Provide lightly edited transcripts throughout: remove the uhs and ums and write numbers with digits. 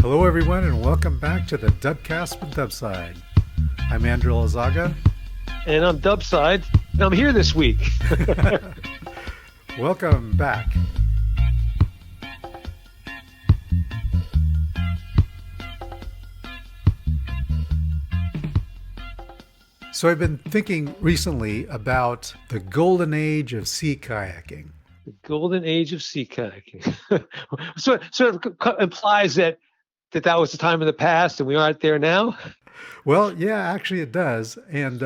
Hello, everyone, and welcome back to the Dubcast with Dubside. I'm Andrew Lazaga. And I'm Dubside, and I'm here this week. Welcome back. So I've been thinking recently about the golden age of sea kayaking. The golden age of sea kayaking. sort of implies that was the time of the past and we aren't there now. Well, yeah, actually it does. And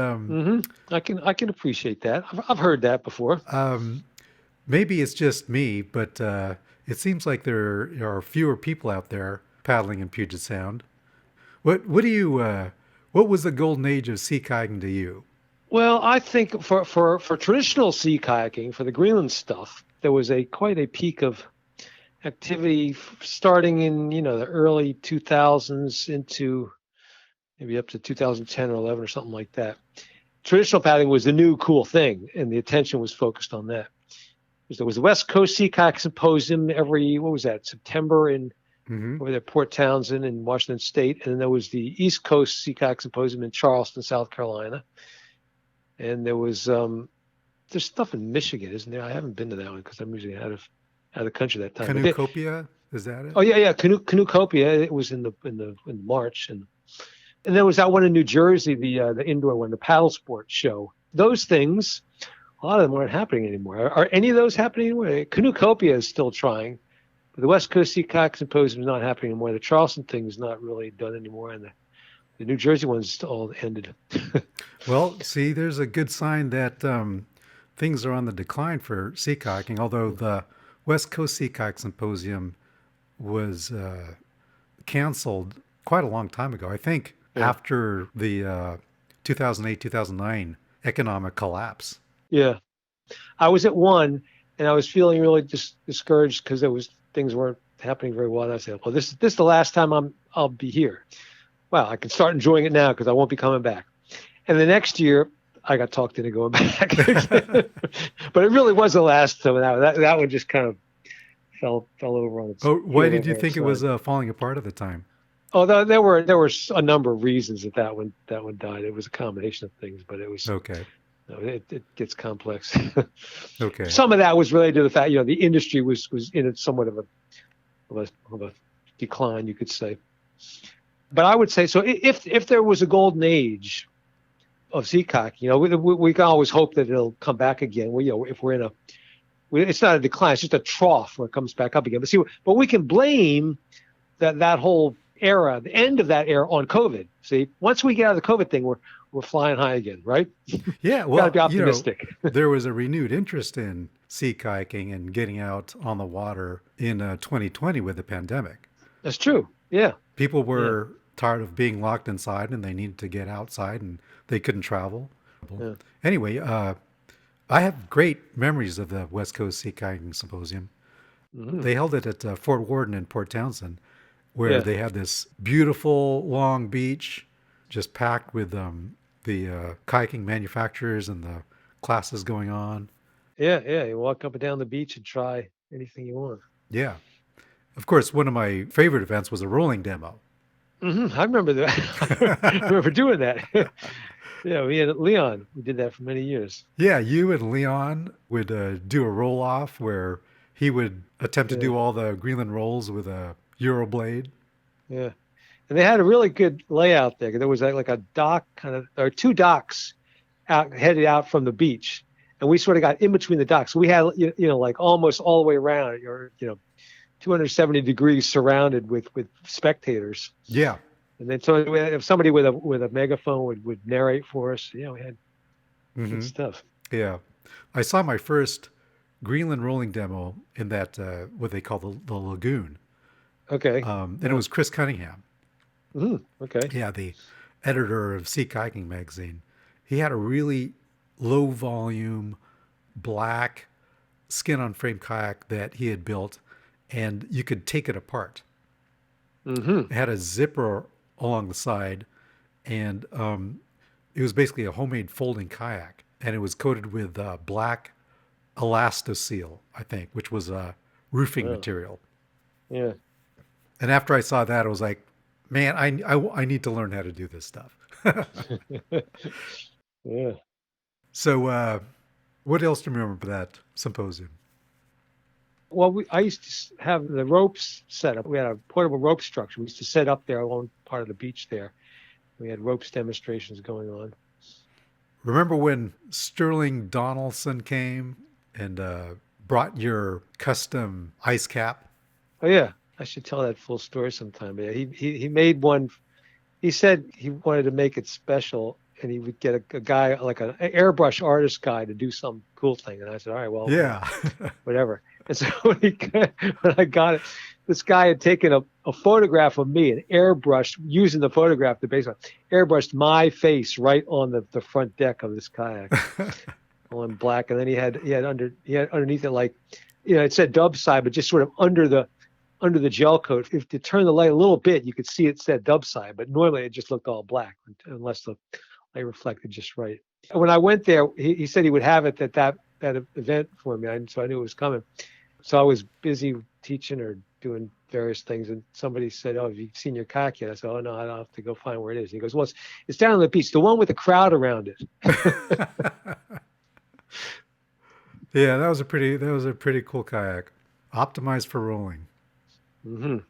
I can appreciate that. I've heard that before. Maybe it's just me, but it seems like there are fewer people out there paddling in Puget Sound. What was the golden age of sea kayaking to you? Well, I think for traditional sea kayaking, for the Greenland stuff, there was quite a peak of activity starting in the early 2000s into maybe up to 2010 or 11 or something like that. Traditional paddling was the new cool thing, and the attention was focused on that. There was the West Coast Sea Kayak Symposium every September in over there, Port Townsend in Washington State, and then there was the East Coast Sea Kayak Symposium in Charleston, South Carolina, and there was there's stuff in Michigan, isn't there? I haven't been to that one because I'm usually out of the country that time. Canoecopia, is that it? Oh yeah, Canoecopia. It was in March, and there was that one in New Jersey, the indoor one, the paddle sport show. Those things, a lot of them aren't happening anymore. Are any of those happening anymore? Canoecopia is still trying. But the West Coast Sea Kayak Symposium is not happening anymore. The Charleston thing is not really done anymore, and the New Jersey one's all ended. Well, see, there's a good sign that things are on the decline for sea kayaking, although the West Coast Sea Kayak Symposium was canceled quite a long time ago. I think after the 2008-2009 economic collapse. Yeah. I was at one, and I was feeling really discouraged because things weren't happening very well. And I said, well, this is the last time I'll be here. Wow, I can start enjoying it now because I won't be coming back. And the next year, I got talked into going back. But it really was the last time. That one just kind of fell over on its. Oh, why did you think it was falling apart at the time? Oh, there were a number of reasons that one died. It was a combination of things, but it was okay. It gets complex. Okay. Some of that was related to the fact, the industry was in somewhat of a decline, you could say. But I would say, so if there was a golden age of sea kayaking, we can always hope that it'll come back again. If we're in it's not a decline, it's just a trough where it comes back up again. But we can blame that whole era, the end of that era, on COVID. See, once we get out of the COVID thing, we're flying high again, right? Yeah, well, gotta be optimistic. There was a renewed interest in sea kayaking and getting out on the water in 2020 with the pandemic. That's true. Yeah. People were tired of being locked inside, and they needed to get outside, and they couldn't travel. Yeah. Anyway, I have great memories of the West Coast Sea Kayaking Symposium. Mm-hmm. They held it at Fort Worden in Port Townsend, where they had this beautiful long beach just packed with the kayaking manufacturers and the classes going on. Yeah. You walk up and down the beach and try anything you want. Yeah. Of course, one of my favorite events was a rolling demo. Mm-hmm. I remember that. I remember doing that. Yeah, me and Leon, we did that for many years. Yeah, you and Leon would do a roll-off where he would attempt to do all the Greenland rolls with a Euroblade. Yeah. And they had a really good layout there. There was like a dock or two docks headed out from the beach. And we sort of got in between the docks. So we had, like almost all the way around, 270 degrees surrounded with spectators. Yeah. And then so if somebody with a megaphone would narrate for us, we had good stuff. Yeah. I saw my first Greenland Rolling demo in that, what they call the Lagoon. Okay. And it was Chris Cunningham. Okay. Yeah, the editor of Sea Kayaking magazine. He had a really low volume, black skin on frame kayak that he had built, and you could take it apart. It had a zipper along the side, and it was basically a homemade folding kayak, and it was coated with black Elastoseal, I think, which was a roofing material. Yeah. And after I saw that, I was like, man, I need to learn how to do this stuff. Yeah. So, what else do you remember about that symposium? Well, I used to have the ropes set up. We had a portable rope structure. We used to set up there along part of the beach there. We had ropes demonstrations going on. Remember when Sterling Donalson came and brought your custom ice cap? Oh yeah, I should tell that full story sometime. But yeah, he made one. He said he wanted to make it special, and he would get a guy like an airbrush artist guy to do some cool thing. And I said, all right, well, Yeah. whatever. And so when I got it, this guy had taken a photograph of me and airbrushed, using the photograph to basically airbrushed my face right on the front deck of this kayak, all in black. And then he had underneath it, like, it said Dubside, but just sort of under the gel coat. If you turn the light a little bit, you could see it said Dubside, but normally it just looked all black unless the light reflected just right. When I went there, he said he would have it at that event for me, so I knew it was coming. So I was busy teaching or doing various things, and somebody said, "Oh, have you seen your kayak yet?" I said, "Oh no, I don't have to go find where it is." And he goes, "Well, it's down on the beach, the one with the crowd around it." Yeah, that was a pretty cool kayak, optimized for rolling. Mm-hmm.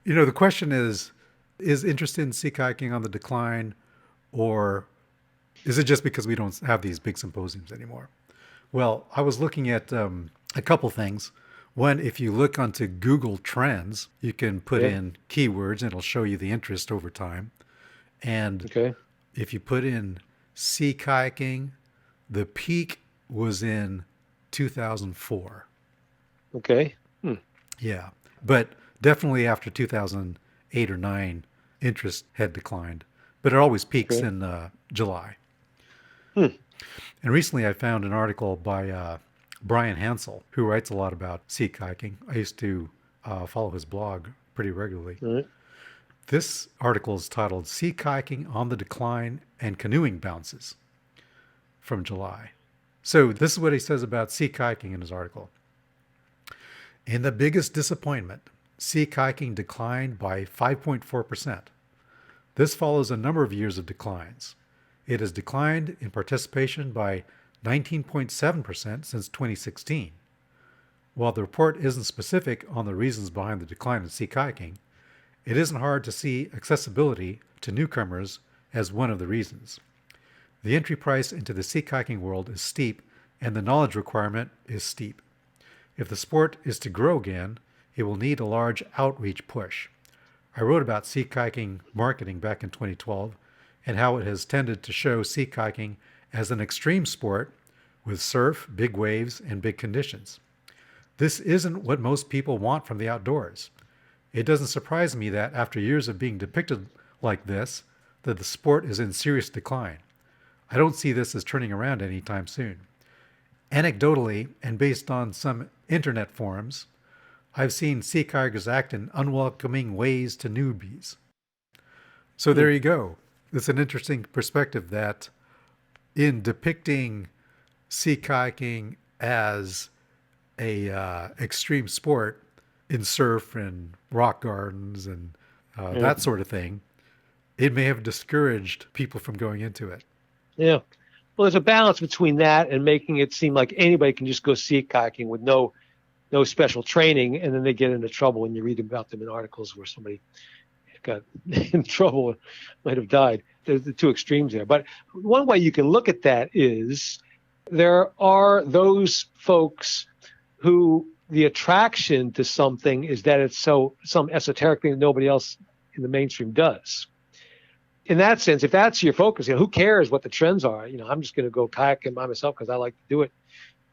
The question is interest in sea kayaking on the decline, or is it just because we don't have these big symposiums anymore? Well, I was looking at a couple things. One, if you look onto Google Trends, you can put in keywords and it'll show you the interest over time. And if you put in sea kayaking, the peak was in 2004. Okay. Yeah. But definitely after 2008 or 9, interest had declined. But it always peaks in July. And recently I found an article by Bryan Hansel, who writes a lot about sea kayaking. I used to follow his blog pretty regularly. Right. This article is titled Sea Kayaking on the Decline and Canoeing Bounces from July. So this is what he says about sea kayaking in his article. In the biggest disappointment, sea kayaking declined by 5.4%. This follows a number of years of declines. It has declined in participation by 19.7% since 2016. While the report isn't specific on the reasons behind the decline in sea kayaking, it isn't hard to see accessibility to newcomers as one of the reasons. The entry price into the sea kayaking world is steep, and the knowledge requirement is steep. If the sport is to grow again, it will need a large outreach push. I wrote about sea kayaking marketing back in 2012 and how it has tended to show sea kayaking as an extreme sport with surf, big waves, and big conditions. This isn't what most people want from the outdoors. It doesn't surprise me that after years of being depicted like this, that the sport is in serious decline. I don't see this as turning around anytime soon. Anecdotally, and based on some internet forums, I've seen sea kayakers act in unwelcoming ways to newbies. So there you go. It's an interesting perspective that in depicting sea kayaking as a extreme sport in surf and rock gardens and that sort of thing, it may have discouraged people from going into it. Yeah. Well, there's a balance between that and making it seem like anybody can just go sea kayaking with no special training, and then they get into trouble when you read about them in articles where somebody got in trouble, might have died. There's the two extremes there. But one way you can look at that is there are those folks who the attraction to something is that it's some esoteric thing that nobody else in the mainstream does. In that sense, if that's your focus, who cares what the trends are? I'm just going to go kayaking by myself because I like to do it.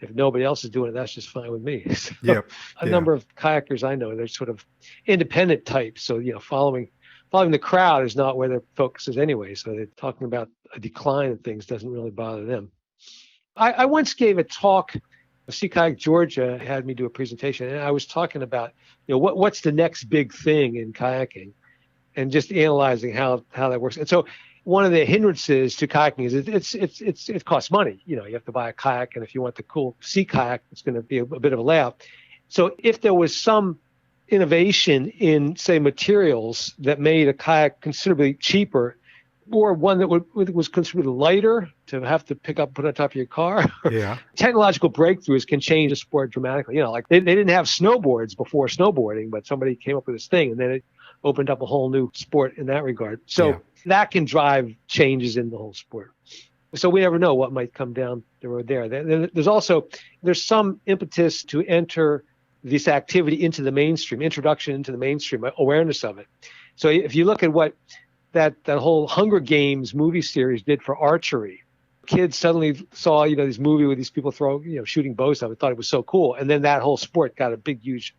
If nobody else is doing it, that's just fine with me. So a number of kayakers I know, they're sort of independent types. So, following the crowd is not where their focus is anyway. So they're talking about a decline in things doesn't really bother them. I once gave a talk. Sea Kayak Georgia had me do a presentation, and I was talking about, what's the next big thing in kayaking, and just analyzing how that works. And so one of the hindrances to kayaking is it costs money. You have to buy a kayak, and if you want the cool sea kayak, it's going to be a bit of a layout. So if innovation in, say, materials that made a kayak considerably cheaper, or one that was considerably lighter to have to pick up, put on top of your car. Yeah. Technological breakthroughs can change the sport dramatically. Like they didn't have snowboards before snowboarding, but somebody came up with this thing, and then it opened up a whole new sport in that regard. So that can drive changes in the whole sport. So we never know what might come down the road there. There's some impetus to enter this activity into the mainstream, introduction into the mainstream, awareness of it. So if you look at what that whole Hunger Games movie series did for archery, kids suddenly saw, this movie with these people shooting bows up and thought it was so cool. And then that whole sport got a big, huge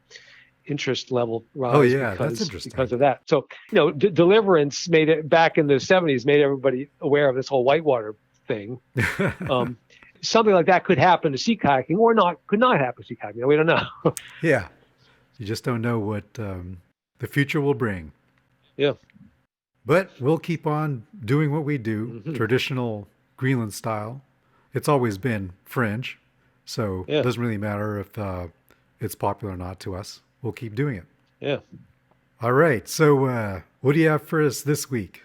interest level rise that's interesting. because of that. So, Deliverance made it back in the 70s, made everybody aware of this whole whitewater thing. Something like that could happen to sea kayaking, or could not happen to sea kayaking. We don't know. Yeah. You just don't know what the future will bring. Yeah. But we'll keep on doing what we do, traditional Greenland style. It's always been fringe, so it doesn't really matter if it's popular or not to us. We'll keep doing it. Yeah. All right. So what do you have for us this week?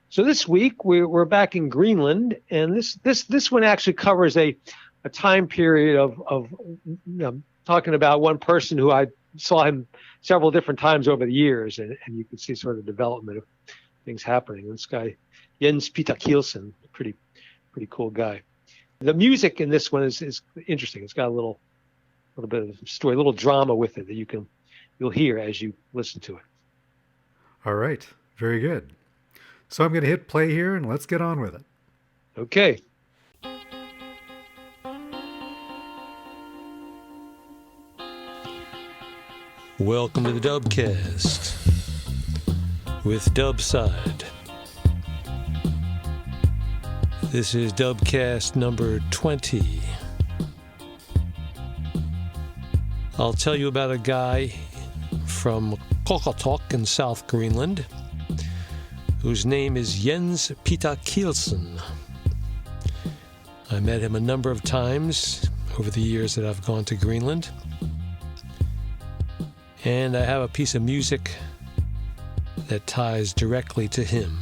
So this week we're back in Greenland, and this one actually covers a time period of talking about one person who I saw him several different times over the years, and you can see sort of the development of things happening. This guy, Jens Peter Kielsen, pretty cool guy. The music in this one is interesting. It's got a little bit of story, a little drama with it that you'll hear as you listen to it. All right. Very good. So I'm going to hit play here and let's get on with it. Okay. Welcome to the Dubcast with Dubside. This is Dubcast number 20. I'll tell you about a guy from Qaqortoq in South Greenland whose name is Jens Peter Kielsen. I met him a number of times over the years that I've gone to Greenland. And I have a piece of music that ties directly to him.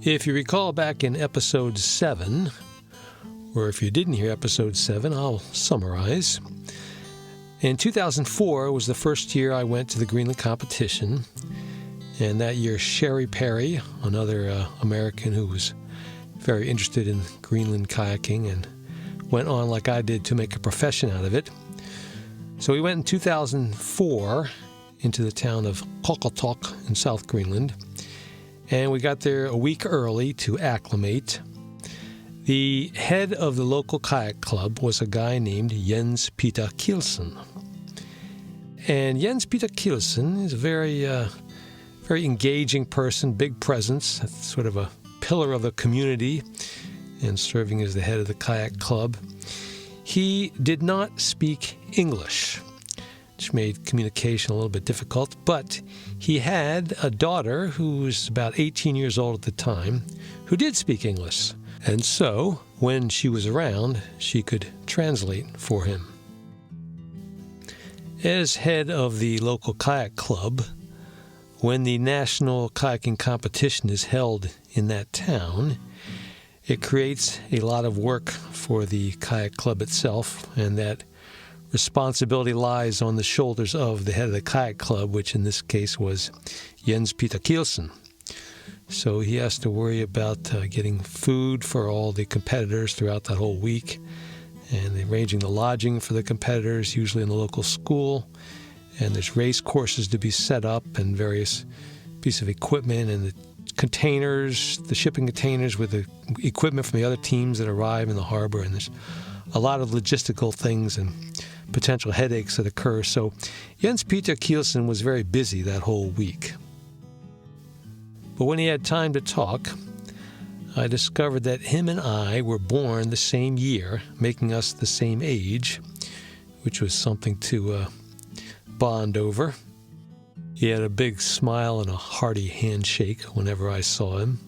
If you recall back in episode 7, or if you didn't hear episode 7, I'll summarize. In 2004 was the first year I went to the Greenland competition, and that year Sherry Perry, another American who was very interested in Greenland kayaking and went on like I did to make a profession out of it. So we went in 2004 into the town of Qaqortoq in South Greenland, and we got there a week early to acclimate. The head of the local kayak club was a guy named Jens Peter Kielsen. And Jens Peter Kielsen is a very engaging person, big presence, sort of a pillar of the community, and serving as the head of the kayak club. He did not speak English, which made communication a little bit difficult, but he had a daughter who was about 18 years old at the time who did speak English. And so, when she was around, she could translate for him. As head of the local kayak club, when the national kayaking competition is held in that town, it creates a lot of work for the kayak club itself, and that responsibility lies on the shoulders of the head of the kayak club, which in this case was Jens Peter Kielsen. So he has to worry about getting food for all the competitors throughout that whole week, and arranging the lodging for the competitors, usually in the local school. And there's race courses to be set up, and various pieces of equipment, and the containers, the shipping containers with the equipment from the other teams that arrive in the harbor. And there's a lot of logistical things and potential headaches that occur. So Jens Peter Kielsen was very busy that whole week. But when he had time to talk, I discovered that him and I were born the same year, making us the same age, which was something to bond over. He had a big smile and a hearty handshake whenever I saw him.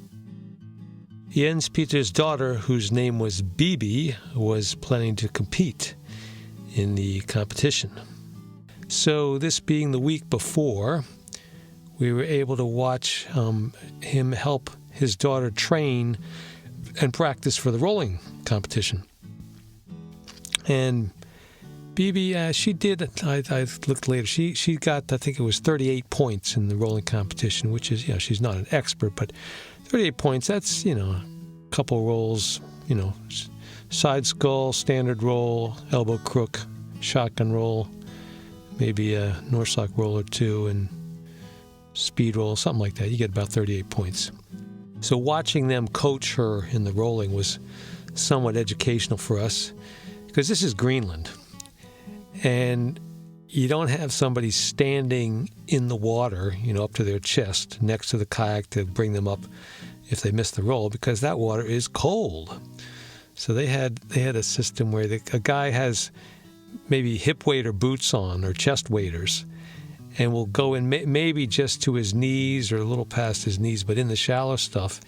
Jens Peter's daughter, whose name was Bibi, was planning to compete in the competition. So this being the week before, we were able to watch him help his daughter train and practice for the rolling competition. And Bibi, she did, I looked later, she got, I think it was 38 points in the rolling competition, which is, she's not an expert, but 38 points, that's, a couple rolls, side scull, standard roll, elbow crook, shotgun roll, maybe a Norsok roll or two, and speed roll, something like that. You get about 38 points. So watching them coach her in the rolling was somewhat educational for us, because this is Greenland. And you don't have somebody standing in the water, up to their chest next to the kayak to bring them up if they miss the roll, because that water is cold. So they had a system where a guy has maybe hip waders boots on or chest waders, and will go in maybe just to his knees or a little past his knees, but in the shallow stuff,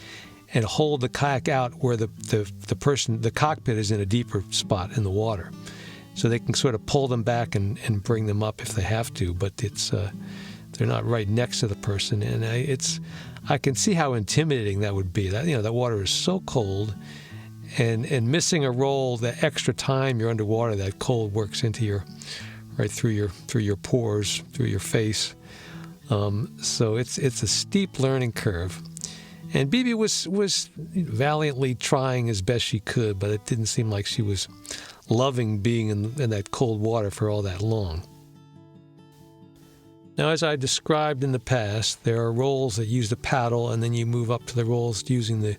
and hold the kayak out where the cockpit is in a deeper spot in the water. So they can sort of pull them back and bring them up if they have to, but they're not right next to the person. And I can see how intimidating that would be. That water is so cold, and missing a roll, the extra time you're underwater, that cold works into through your pores, through your face. So it's a steep learning curve. And Bibi was valiantly trying as best she could, but it didn't seem like she was loving being in that cold water for all that long. Now, as I described in the past, there are rolls that use the paddle, and then you move up to the rolls using the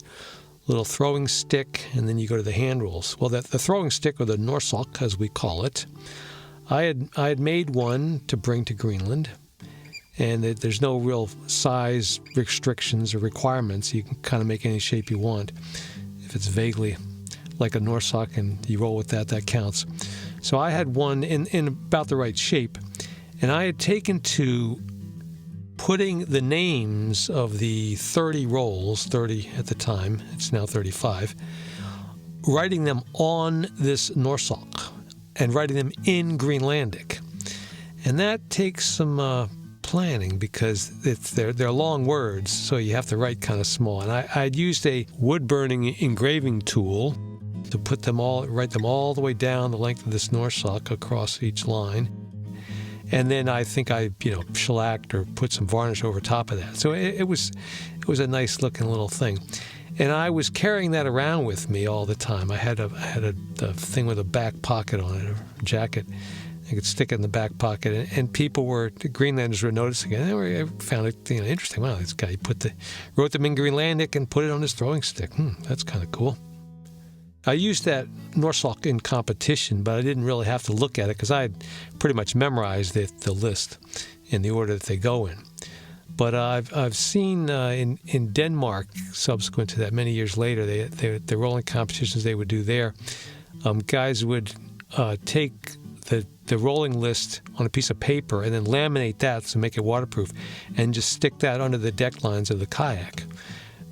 little throwing stick, and then you go to the hand rolls. Well, the throwing stick, or the Norsok, as we call it, I had made one to bring to Greenland, and there's no real size restrictions or requirements. You can kind of make any shape you want. If it's vaguely like a Norsok and you roll with that counts. So I had one in about the right shape, and I had taken to putting the names of the 30 rolls, 30 at the time, it's now 35, writing them on this Norsok and writing them in Greenlandic. And that takes some planning, because they're long words, so you have to write kind of small. And I'd used a wood-burning engraving tool to write them all the way down the length of this Norsok across each line. And then I think I, shellacked or put some varnish over top of that. So it was a nice looking little thing. And I was carrying that around with me all the time. I had a thing with a back pocket on it, a jacket. I could stick it in the back pocket, and the Greenlanders were noticing it. I found it interesting. Wow, this guy wrote them in Greenlandic and put it on his throwing stick. That's kind of cool. I used that Norsok in competition, but I didn't really have to look at it because I had pretty much memorized the list in the order that they go in. But I've seen in Denmark, subsequent to that, many years later, the rolling competitions they would do there, guys would take the rolling list on a piece of paper and then laminate that to make it waterproof, and just stick that under the deck lines of the kayak.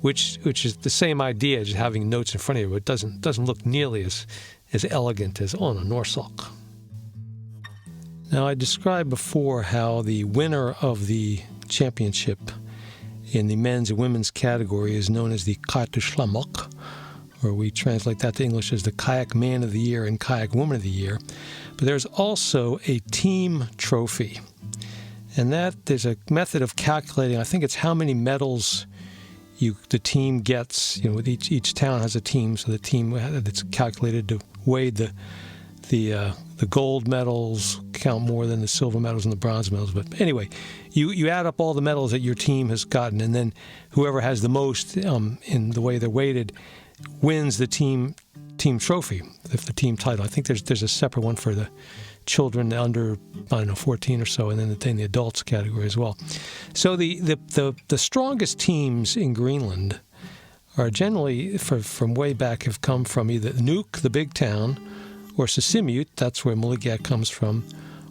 Which is the same idea, just having notes in front of you, but it doesn't look nearly as elegant as on a Norsok. Now, I described before how the winner of the championship in the men's and women's category is known as the Qaqortoq, or we translate that to English as the Kayak Man of the Year and Kayak Woman of the Year. But there's also a team trophy, and there's a method of calculating. I think it's how many medals the team gets. With each town has a team, so the team that's calculated to weigh the gold medals count more than the silver medals and the bronze medals. But anyway, you add up all the medals that your team has gotten, and then whoever has the most in the way they're weighted wins the team trophy, the team title. I think there's a separate one for the children under 14 or so, and then in the adults category as well. So the strongest teams in Greenland are generally from way back have come from either Nuuk, the big town, or Sisimiut, that's where Muligat comes from,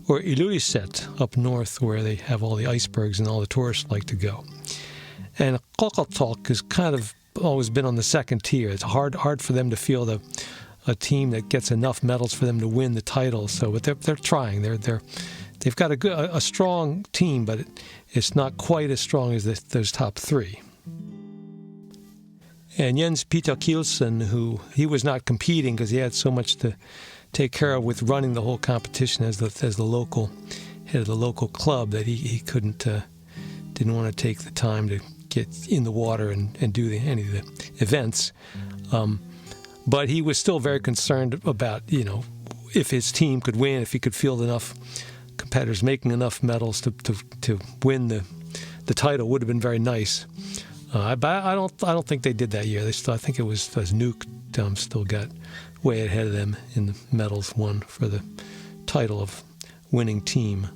or Ilulissat up north, where they have all the icebergs and all the tourists like to go. And Qaqortoq is kind of always been on the second tier. It's hard for them to field a team that gets enough medals for them to win the title. So, but they're trying. They've got a strong team, but it's not quite as strong as those top three. And Jens Peter Kielsen, he was not competing because he had so much to take care of with running the whole competition as the local head of the local club, that he didn't want to take the time to get in the water and do any of the events. But he was still very concerned about, if his team could win, if he could field enough competitors making enough medals to win the title. Would have been very nice. But I don't think they did that year. I think it was Nuke still got way ahead of them in the medals won for the title of winning team.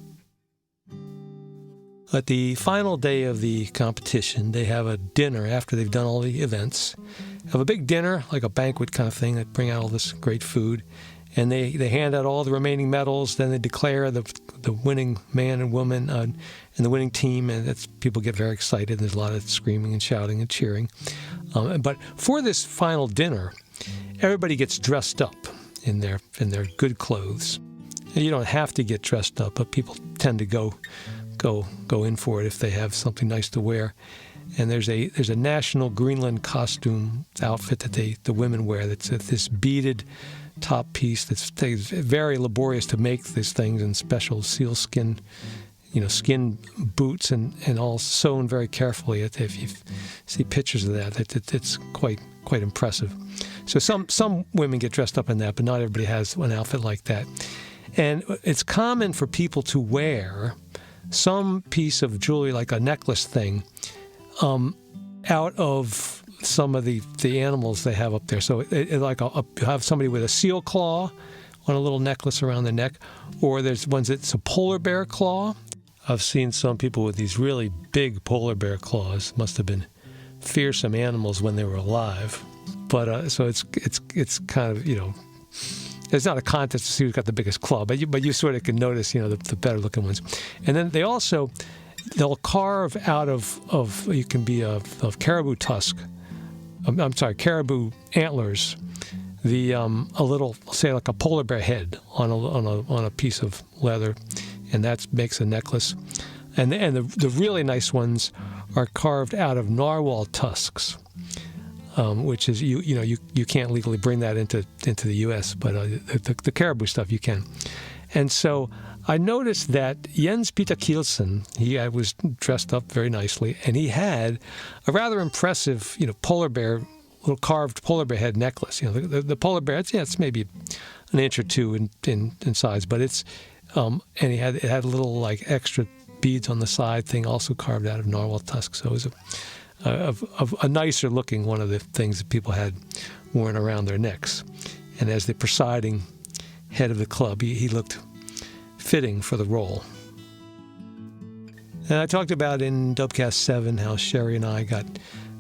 At the final day of the competition, they have a dinner after they've done all the events. Have a big dinner, like a banquet kind of thing. They bring out all this great food, and they hand out all the remaining medals. Then they declare the winning man and woman and the winning team, and people get very excited. There's a lot of screaming and shouting and cheering. But for this final dinner, everybody gets dressed up in their good clothes. You don't have to get dressed up, but people tend to go in for it if they have something nice to wear. And there's a national Greenland costume outfit that the women wear. That's this beaded top piece that's very laborious to make these things in special sealskin, skin boots and all sewn very carefully. If you see pictures of that, it's quite impressive. So some women get dressed up in that, but not everybody has an outfit like that. And it's common for people to wear some piece of jewelry, like a necklace thing, out of some of the animals they have up there. So you have somebody with a seal claw on a little necklace around the neck, or there's ones that's a polar bear claw. I've seen some people with these really big polar bear claws. Must have been fearsome animals when they were alive. But so it's kind of, there's not a contest to see who's got the biggest claw, but you sort of can notice, the better looking ones. And then they'll carve out of you can be of caribou tusk. Caribou antlers. A little, say, like a polar bear head on a piece of leather, and that makes a necklace. And the really nice ones are carved out of narwhal tusks. Which is you can't legally bring that into the U.S., but the caribou stuff you can. And so I noticed that Jens Peter Kielsen, he was dressed up very nicely, and he had a rather impressive little carved polar bear head necklace. The polar bear, it's maybe an inch or two in size, but it's and it had a little like extra beads on the side thing, also carved out of narwhal tusk. So it was a nicer looking one of the things that people had worn around their necks. And as the presiding head of the club, he looked fitting for the role. And I talked about in Dubcast 7 how Sherry and I got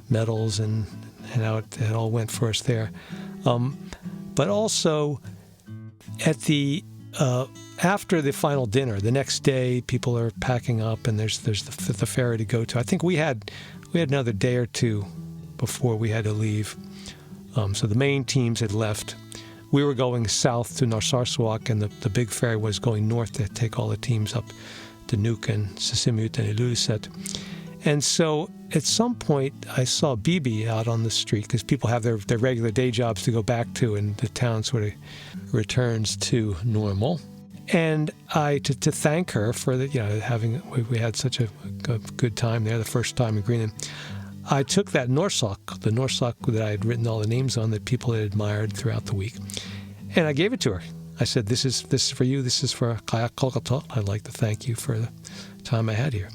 medals and how it all went for us there. But also at after the final dinner, the next day, people are packing up, and there's the ferry to go to. I think we had another day or two before we had to leave. So the main teams had left. We were going south to Saqqaarsik, and the big ferry was going north to take all the teams up to Nuuk and Sisimiut and Ilulissat. And so at some point, I saw Bibi out on the street, because people have their regular day jobs to go back to, and the town sort of returns to normal. And to thank her for we had such a good time there, the first time in Greenland, I took that the Norsak that I had written all the names on that people had admired throughout the week, and I gave it to her. I said, "This is for you. This is for Qajaq Qaqortoq. I'd like to thank you for the time I had here."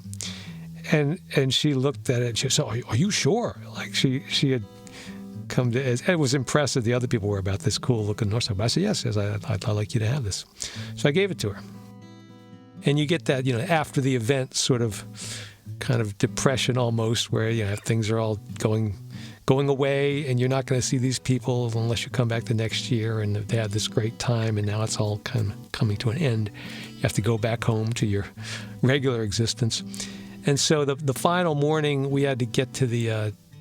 And she looked at it and she said, "Are you sure?" Like she had come to, it was impressive the other people were about this cool looking Norsak. But I said, yes, I'd like you to have this. So I gave it to her. And you get that, after the event sort of kind of depression almost, where, things are all going away, and you're not going to see these people unless you come back the next year, and they had this great time, and now it's all kind of coming to an end. You have to go back home to your regular existence. And so the final morning, we had to get to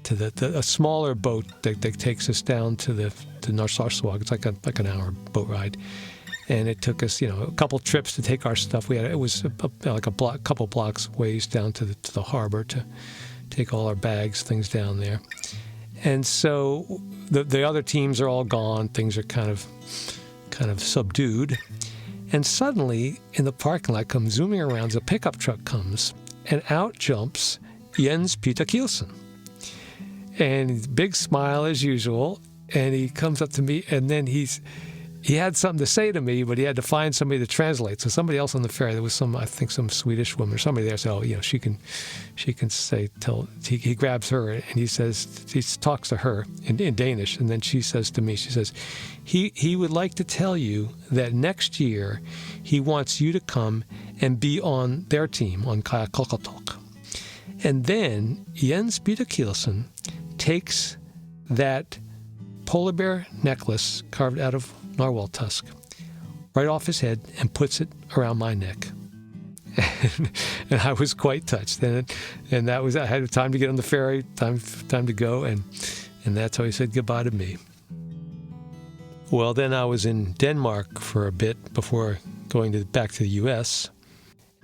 to a smaller boat that takes us down to Narsarsuaq. It's like an hour boat ride. And it took us, a couple trips to take our stuff. It was like a couple blocks ways down to the harbor to take all our bags, things down there. And so the other teams are all gone. Things are kind of subdued. And suddenly, in the parking lot, comes zooming around, a pickup truck comes, and out jumps Jens Peter Kielsen. And big smile as usual, and he comes up to me, and then he had something to say to me, but he had to find somebody to translate. So somebody else on the ferry, there was some Swedish woman or somebody there. So she can say, he grabs her and he talks to her in Danish, and then she says to me, he would like to tell you that next year he wants you to come and be on their team on Qajaq Qaqortoq. And then Jens Peter Kielsen takes that polar bear necklace carved out of narwhal tusk right off his head and puts it around my neck. And I was quite touched. And that was, I had time to get on the ferry, time to go, and that's how he said goodbye to me. Well, then I was in Denmark for a bit before going back to the U.S.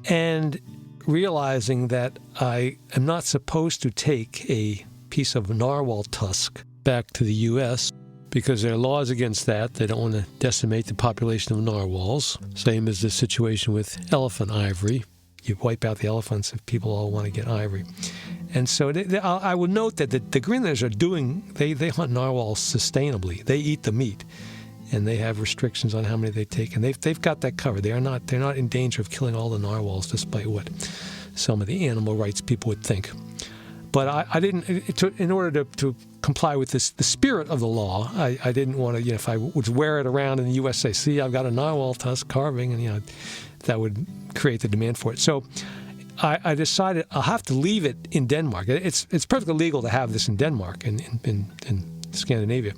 and realizing that I am not supposed to take a piece of narwhal tusk back to the U.S. because there are laws against that. They don't want to decimate the population of narwhals. Same as the situation with elephant ivory. You wipe out the elephants if people all want to get ivory. And so I would note that the Greenlanders they hunt narwhals sustainably. They eat the meat, and they have restrictions on how many they take, and they've got that covered. They're not in danger of killing all the narwhals, despite what some of the animal rights people would think. But I didn't, in order to comply with the spirit of the law, I didn't want to, if I would wear it around in the U.S., say, see, I've got a narwhal tusk carving, and, that would create the demand for it. So I decided I'll have to leave it in Denmark. It's perfectly legal to have this in Denmark, in Scandinavia.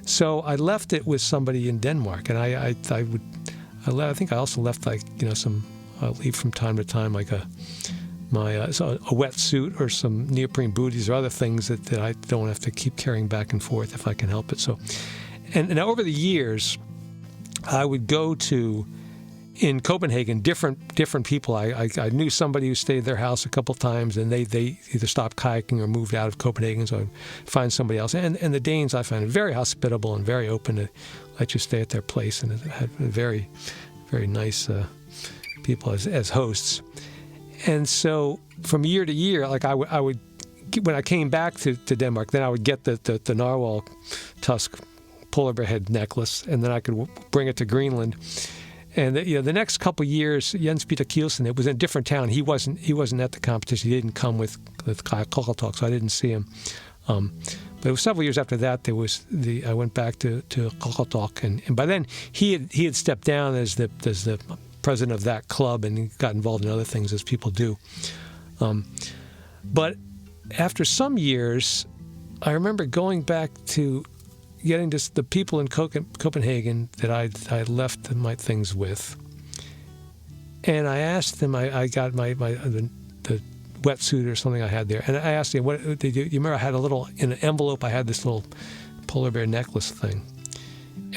So I left it with somebody in Denmark, and I think I also left I leave from time to time like a wetsuit or some neoprene booties or other things that I don't have to keep carrying back and forth if I can help it. So, and over the years, I would go to, in Copenhagen, different people. I knew somebody who stayed at their house a couple times, and they either stopped kayaking or moved out of Copenhagen, so I'd find somebody else. And the Danes, I found very hospitable and very open to let you stay at their place, and had very, very nice people as hosts. And so from year to year, like I would when I came back to Denmark, then I would get the narwhal tusk polar bear head necklace, and then I could bring it to Greenland. And the next couple of years, Jens Peter Kielsen, it was in a different town. He wasn't at the competition. He didn't come with Qajaq Qaqortoq, so I didn't see him. But it was several years after that. I went back to Qaqortoq, and by then he had stepped down as the president of that club, and he got involved in other things as people do. But after some years, I remember going back to getting to the people in Copenhagen that I left my things with, and I asked them. I got the wetsuit or something I had there, and I asked them, "What did you remember? I had in an envelope. I had this little polar bear necklace thing,"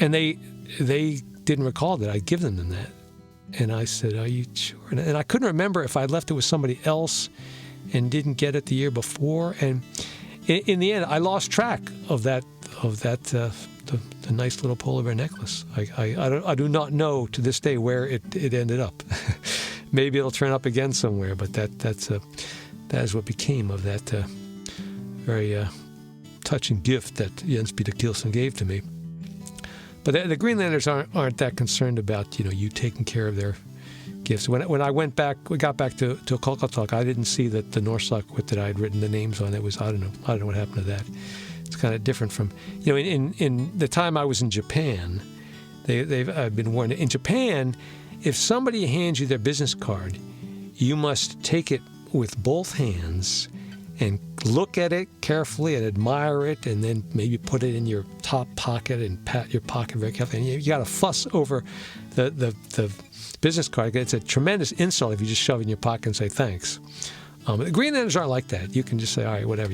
and they didn't recall that I'd given them that. And I said, "Are you sure?" And I couldn't remember if I left it with somebody else and didn't get it the year before. And in the end, I lost track of that the nice little polar bear necklace. I do not know to this day where it ended up. Maybe it'll turn up again somewhere. But that is what became of that very touching gift that Jens Peter Kielsen gave to me. But the Greenlanders aren't that concerned about you taking care of their gifts. When we got back to Qaqortoq, I didn't see that the Norsuk that I had written the names on. It was I don't know what happened to that. It's kind of different from in the time I was in Japan. I've been warned. In Japan, if somebody hands you their business card, you must take it with both hands and look at it carefully and admire it, and then maybe put it in your top pocket and pat your pocket very carefully. And you got to fuss over the business card. It's a tremendous insult if you just shove it in your pocket and say thanks. The Greenlanders aren't like that. You can just say, all right, whatever,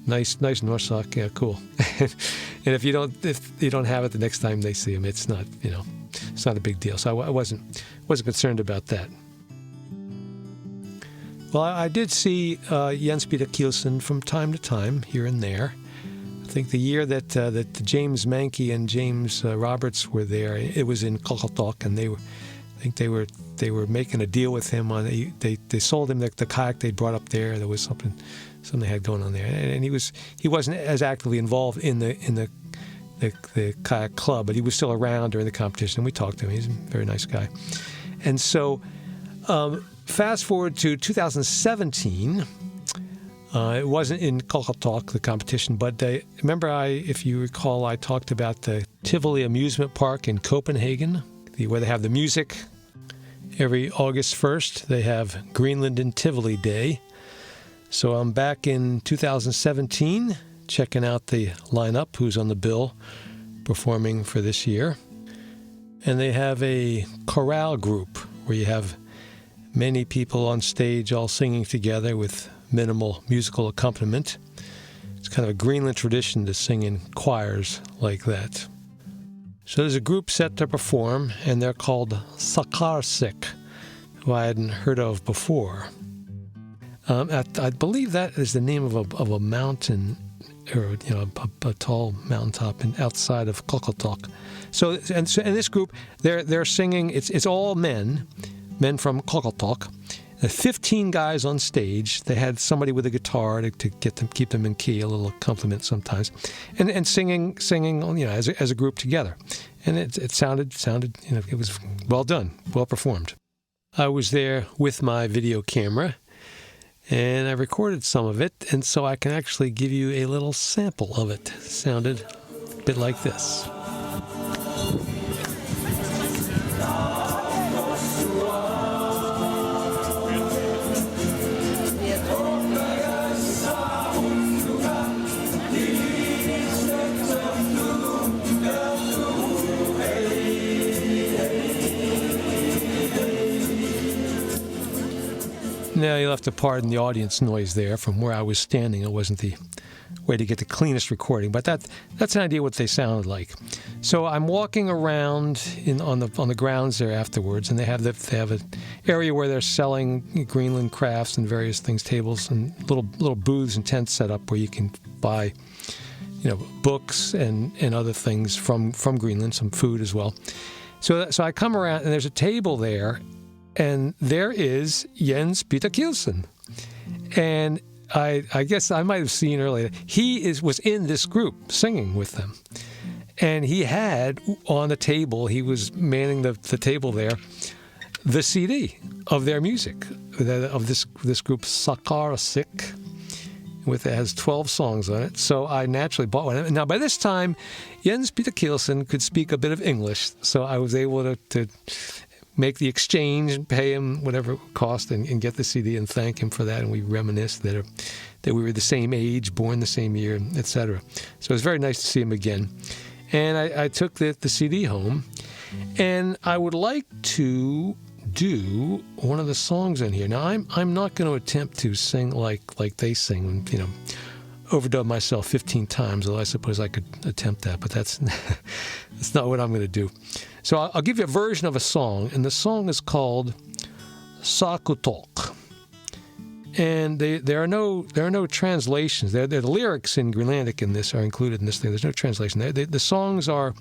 Nice North sock. Yeah, cool. And if you don't have it the next time they see him, it's not a big deal. So I wasn't concerned about that. Well, I did see Jens Peter Kielsen from time to time here and there. I think the year that James Mankey and James Roberts were there, it was in Qaqortoq, and they were making a deal with him on. They sold him the kayak they brought up there. There was something they had going on there, and he wasn't as actively involved in the kayak club, but he was still around during the competition. We talked to him. He's a very nice guy, and so fast forward to 2017. It wasn't in Qaqortoq, the competition, but remember, if you recall, I talked about the Tivoli Amusement Park in Copenhagen, where they have the music. Every August 1st, they have Greenland and Tivoli Day. So I'm back in 2017, checking out the lineup, who's on the bill, performing for this year. And they have a chorale group where you have many people on stage all singing together with minimal musical accompaniment. It's kind of a Greenland tradition to sing in choirs like that. So there's a group set to perform, and they're called Saqqaarsik, who I hadn't heard of before. I believe that is the name of a mountain, or a tall mountaintop outside of Qaqortoq. So in this group, they're singing. It's all men from Qaqortoq. 15 guys on stage. They had somebody with a guitar to keep them in key, a little accompaniment sometimes, and singing as a group together. And it sounded it was well done, well performed. I was there with my video camera, and I recorded some of it, and so I can actually give you a little sample of it. It sounded a bit like this. Now, you'll have to pardon the audience noise there. From where I was standing, it wasn't the way to get the cleanest recording, but that's an idea what they sounded like. So I'm walking around on the grounds there afterwards, and they have an area where they're selling Greenland crafts and various things, tables and little booths and tents set up where you can buy books and other things from Greenland, some food as well. So I come around, and there's a table there. And there is Jens Peter Kielsen. And I guess I might have seen earlier, he was in this group singing with them. And he had on the table, he was manning the table there, the CD of their music, of this group, Saqqaarsik. It has 12 songs on it. So I naturally bought one. Now, by this time, Jens Peter Kielsen could speak a bit of English. So I was able to make the exchange and pay him whatever it would cost and get the CD and thank him for that. And we reminisced that we were the same age, born the same year, etc. So it was very nice to see him again. And I took the CD home, and I would like to do one of the songs in here. Now, I'm not going to attempt to sing like they sing, overdub myself 15 times, although I suppose I could attempt that, but that's not what I'm going to do. So I'll give you a version of a song, and the song is called Sakutok. And there are no translations. The lyrics in Greenlandic in this are included in this thing. There's no translation. The songs are,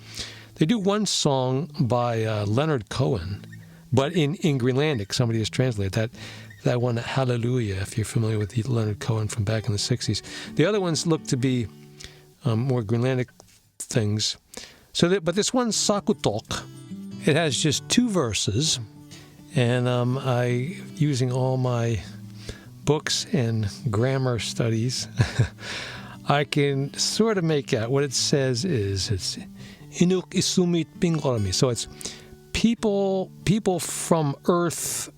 they do one song by Leonard Cohen, but in Greenlandic, somebody has translated that one, Hallelujah, if you're familiar with Leonard Cohen from back in the 60s. The other ones look to be more Greenlandic things. But this one, Sakutok, it has just 2 verses, and using all my books and grammar studies, I can sort of make out what it says is it's Inuk Isumit Pingorami. So it's people from Earth,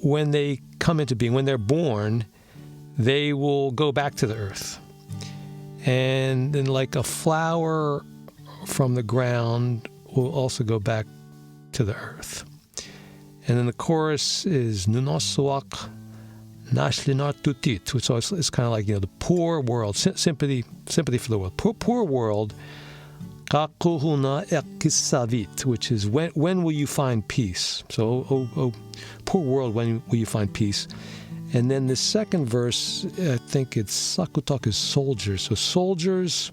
when they come into being, when they're born, they will go back to the earth. And then like a flower from the ground will also go back to the earth. And then the chorus is Nunosuak Nashlinatutit. So it's kind of like, the poor world, sympathy for the world. Poor world, Qakuhuna ekisavit, which is when will you find peace? So, oh, poor world, when will you find peace? And then the second verse, I think it's Sakutok is soldiers. So soldiers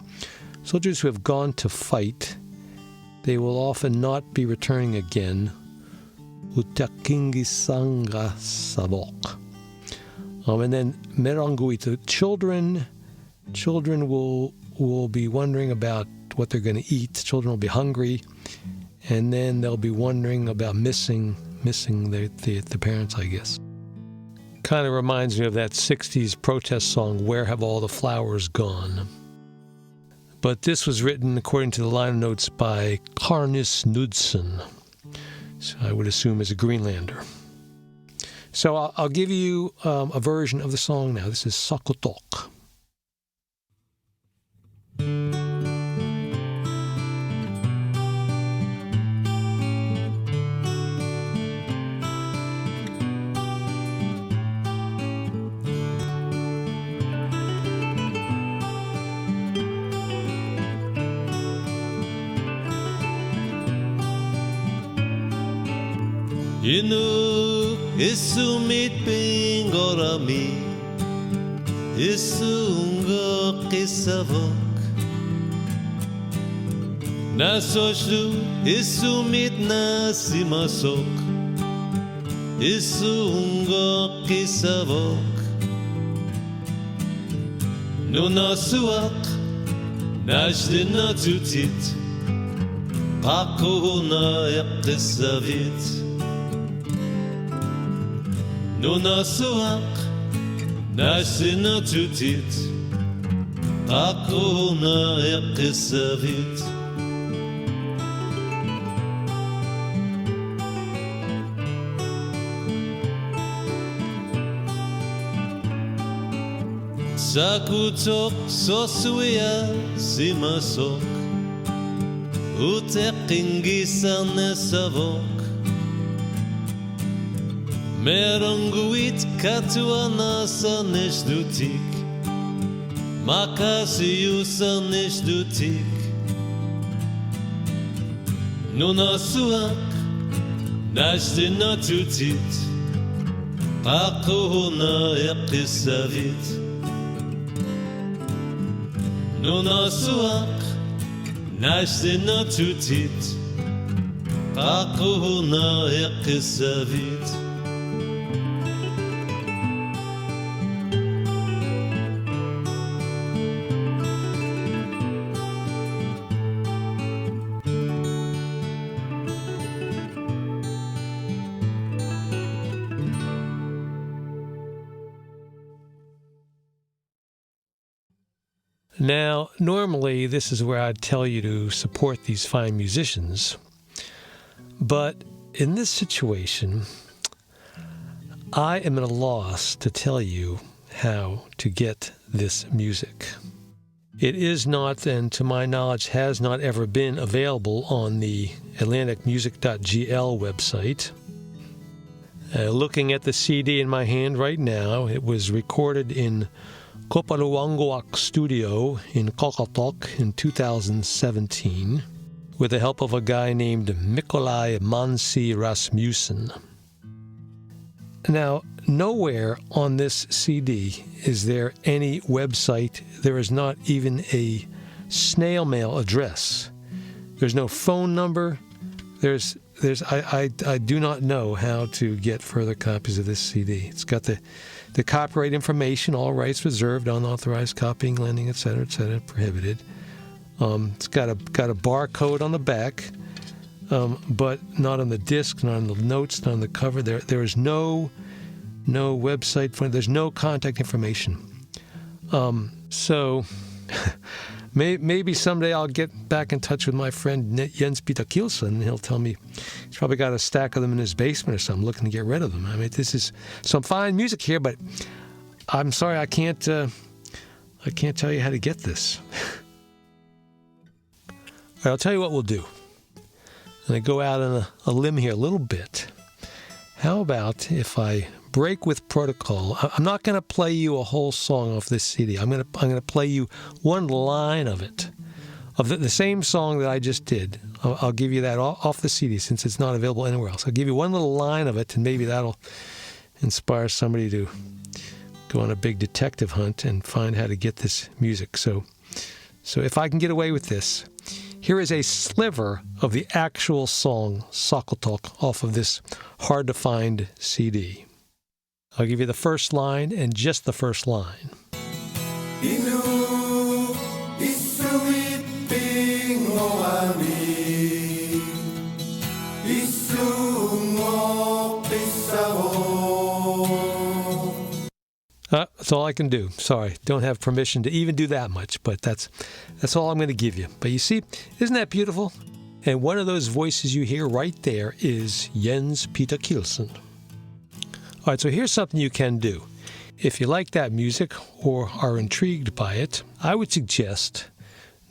who have gone to fight, they will often not be returning again. Utakingisanga savok. And then meranguita, children will be wondering about what they're going to eat. Children will be hungry, and then they'll be wondering about missing the parents, I guess. Kind of reminds me of that 60s protest song, Where Have All the Flowers Gone? But this was written, according to the liner notes, by Karnis Knudsen. So I would assume is a Greenlander. So I'll give you a version of the song now. This is Sakutok. Inu isumit pingorami isungo kisavok nasoshlu isumit nasimasok isungo kisavok nunasuak nashdinatutit Qakuhuna ekisavit Nunasuak Nashinatutit Qakuhuna ekisavit Sakutok sosuya simasok Utekingisan nesavok Meranguit katuana sanishdutik Makasiu sanishdutik Nunasuak Nashdinatutit Qakuhuna ekisavit Nunasuak Nashdinatutit Qakuhuna ekisavit Now, normally this is where I'd tell you to support these fine musicians, but in this situation, I am at a loss to tell you how to get this music. It is not, and to my knowledge has not ever been available on the atlanticmusic.gl website. Looking at the CD in my hand right now, it was recorded in Kopaluwanguak Studio in Qaqortoq in 2017 with the help of a guy named Mikolai Mansi Rasmussen. Now, nowhere on this CD is there any website. There is not even a snail mail address. There's no phone number. I do not know how to get further copies of this CD. It's got the copyright information, all rights reserved, unauthorized copying, lending, etc., prohibited. It's got a barcode on the back, but not on the disc, not on the notes, not on the cover. There is no website for it. There's no contact information. So maybe someday I'll get back in touch with my friend Jens Peter Kielsen, and he'll tell me he's probably got a stack of them in his basement or something, looking to get rid of them. I mean, this is some fine music here, but I'm sorry I can't tell you how to get this. All right, I'll tell you what we'll do. I'm going to go out on a limb here a little bit. How about if I break with protocol? I'm not going to play you a whole song off this CD. I'm going to play you one line of it, of the same song that I just did. I'll give you that off the CD since it's not available anywhere else. I'll give you one little line of it, and maybe that'll inspire somebody to go on a big detective hunt and find how to get this music. So if I can get away with this, here is a sliver of the actual song Sakutok off of this hard-to-find CD. I'll give you the first line and just the first line. Inu isuiping ngoani isungo pisavo. That's all I can do. Sorry, don't have permission to even do that much, but that's all I'm going to give you. But you see, isn't that beautiful? And one of those voices you hear right there is Jens Peter Kielsen. All right, so here's something you can do. If you like that music or are intrigued by it, I would suggest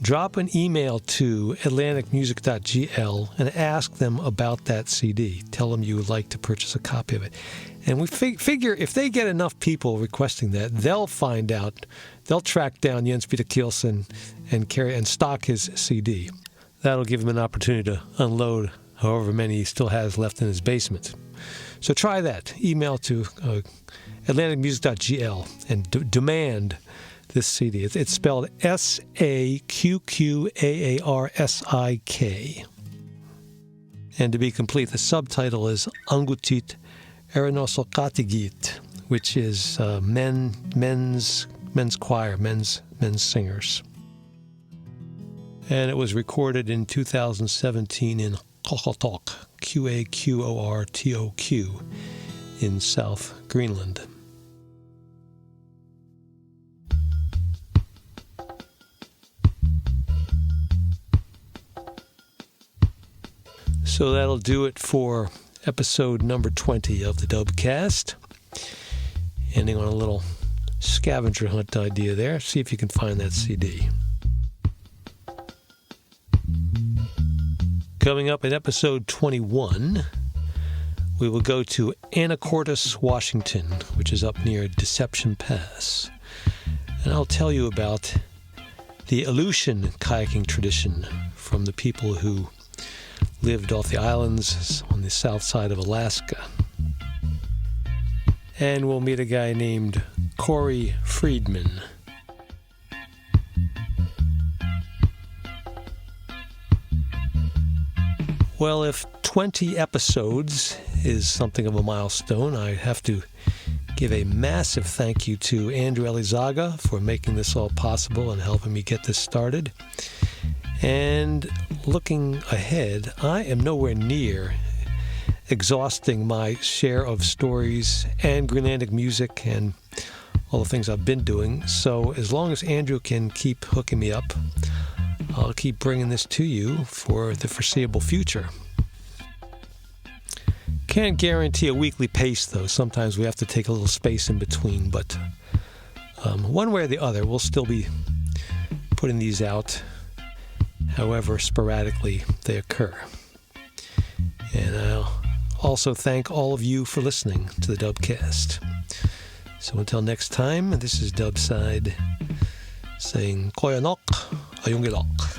drop an email to atlanticmusic.gl and ask them about that CD. Tell them you would like to purchase a copy of it. And we figure if they get enough people requesting that, they'll find out, they'll track down Jens Peter Kielsen and stock his CD. That'll give him an opportunity to unload however many he still has left in his basement. So try that. Email to atlanticmusic.gl and demand this CD. It's spelled Saqqaarsik. And to be complete, the subtitle is Angutit Erinosokatigit, which is men's choir, men's singers. And it was recorded in 2017 in Qaqortoq, Qaqortoq, in South Greenland. So that'll do it for episode number 20 of the Dubcast. Ending on a little scavenger hunt idea there. See if you can find that CD. Coming up in episode 21, we will go to Anacortes, Washington, which is up near Deception Pass. And I'll tell you about the Aleutian kayaking tradition from the people who lived off the islands on the south side of Alaska. And we'll meet a guy named Corey Friedman. Well, if 20 episodes is something of a milestone, I have to give a massive thank you to Andrew Elizaga for making this all possible and helping me get this started. And looking ahead, I am nowhere near exhausting my share of stories and Greenlandic music and all the things I've been doing. So as long as Andrew can keep hooking me up, I'll keep bringing this to you for the foreseeable future. Can't guarantee a weekly pace, though. Sometimes we have to take a little space in between, but one way or the other, we'll still be putting these out however sporadically they occur. And I'll also thank all of you for listening to the Dubcast. So until next time, this is Dubside saying Koyanok Ayungilok.